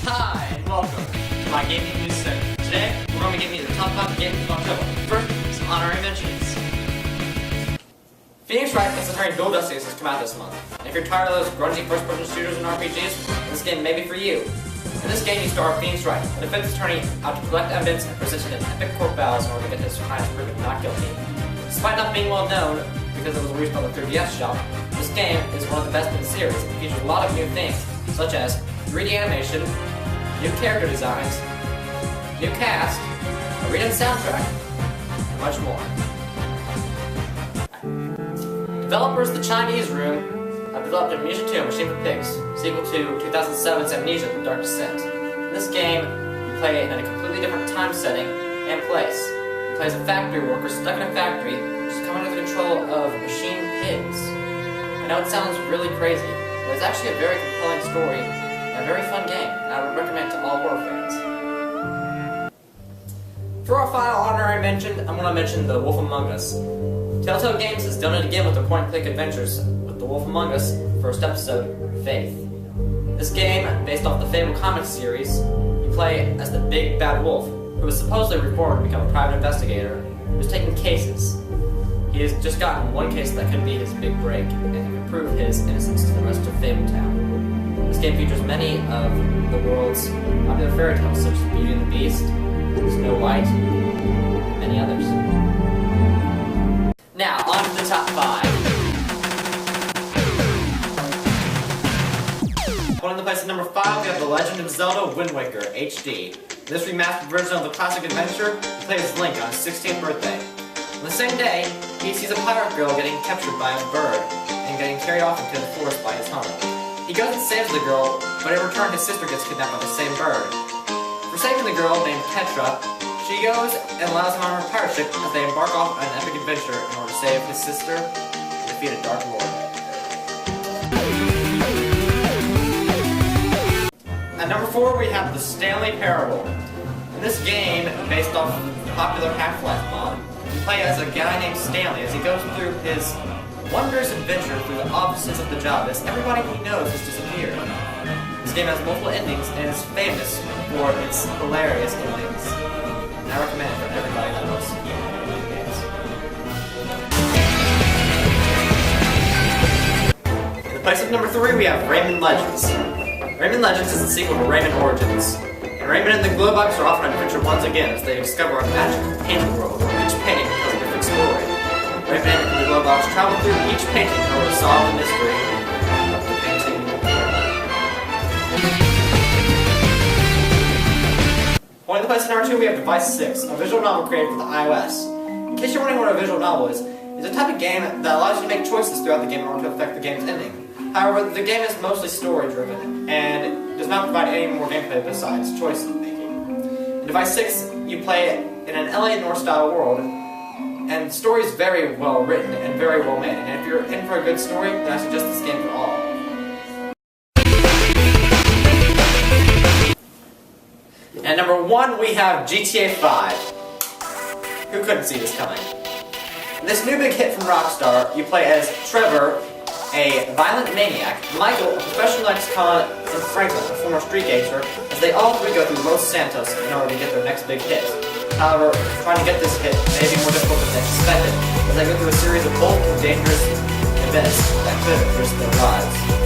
Hi, and welcome to my gaming news segment. Today, we're going to be giving you the top 5 games of October. First, some honorary mentions. Phoenix Wright is attorney Dual Justice has come out this month. And if you're tired of those grungy first-person shooters and RPGs, this game may be for you. In this game, you star Phoenix Wright, a defense attorney out to collect evidence and present in epic court battles in order to get his crimes proven not guilty. Despite not being well known, because it was released on the 3DS shop, this game is one of the best in the series. It features a lot of new things, such as 3D animation, new character designs, new cast, a redone soundtrack, and much more. Developers The Chinese Room have developed Amnesia 2: Machine for Pigs, sequel to 2007's Amnesia: The Dark Descent. In this game, you play in a completely different time setting and place. You play as a factory worker stuck in a factory, which is coming under the control of machine pigs. I know it sounds really crazy, but it's actually a very compelling story and a very fun game, and I would recommend it to all horror fans. For our final honorary mention, I'm going to mention The Wolf Among Us. Telltale Games has done it again with their point-and-click adventures with The Wolf Among Us, first episode, Faith. This game, based off the Fable comics series, you play as the Big Bad Wolf, who was supposedly reborn to become a private investigator who's taking cases. He has just gotten one case that could be his big break, and he can prove his innocence to the rest of Fabletown. This game features many of the world's popular fairy tales, such as Beauty and the Beast, Snow White, and many others. Now, on to the top 5. One of the places number 5, we have The Legend of Zelda Wind Waker HD. In this remastered version of the classic adventure, you play as Link on his 16th birthday. On the same day, he sees a pirate girl getting captured by a bird and getting carried off into the forest by his home. He goes and saves the girl, but in return his sister gets kidnapped by the same bird. For saving the girl named Petra, she goes and allows him on her pirate ship as they embark off on an epic adventure in order to save his sister and defeat a dark lord. At number 4, we have The Stanley Parable. In this game, based off the popular Half-Life mod, you play as a guy named Stanley as he goes through his wondrous adventure through the offices of the job as everybody he knows has disappeared. This game has multiple endings and is famous for its hilarious endings. And I recommend it for everybody that loves video games. In the place of number 3, we have Rayman Legends. Rayman Legends is the sequel to Rayman Origins. And Rayman and the Glowbox are off on an adventure once again as they discover a magical painting world where each painting tells a different story. Rayman and the Glowbox travel through each painting in order to solve the mystery of the painting. Going to the place at number 2, we have Device 6, a visual novel created for the iOS. In case you're wondering what a visual novel is, it's a type of game that allows you to make choices throughout the game in order to affect the game's ending. However, the game is mostly story-driven, and does not provide any more gameplay besides choice making. In Device 6, you play in an LA Noire-style world, and the story is very well written and very well made, and if you're in for a good story, then I suggest this game for all. At number 1, we have GTA 5. Who couldn't see this coming? In this new big hit from Rockstar, you play as Trevor, a violent maniac, Michael, a professional ex-con, and Franklin, a former street gangster, as they all three go through Los Santos in order to get their next big hit. However, trying to get this hit may be more difficult than they expected, as they go through a series of bold and dangerous events that could risk their lives.